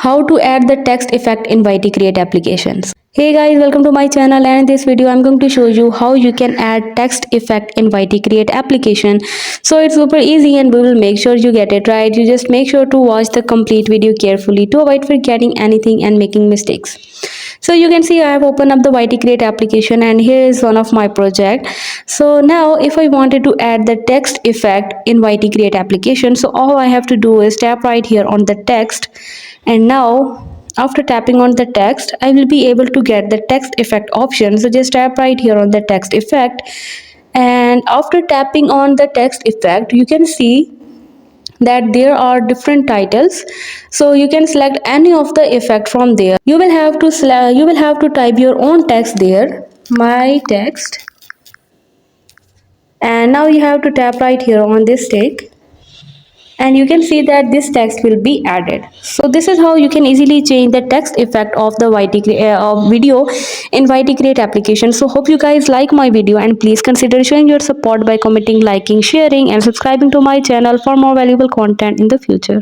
How to add the text effect in YT Create applications. Hey guys, welcome to my channel, and in this video I'm going to show you how you can add text effect in YT Create application. So it's super easy and we will make sure you get it right. You just make sure to watch the complete video carefully to avoid forgetting anything and making mistakes. So you can see I have opened up the YT Create application and here is one of my project. So now if I wanted to add the text effect in YT Create application, so all I have to do is tap right here on the text, and now after tapping on the text I will be able to get the text effect option. So just tap right here on the text effect, and after tapping on the text effect you can see that there are different titles, so you can select any of the effect from there. You will have to type your own text there, my text, and now you have to tap right here on this tick, and you can see that this text will be added. So this is how you can easily change the text effect of the video in YT Create application. So hope you guys like my video, and please consider showing your support by commenting, liking, sharing and subscribing to my channel for more valuable content in the future.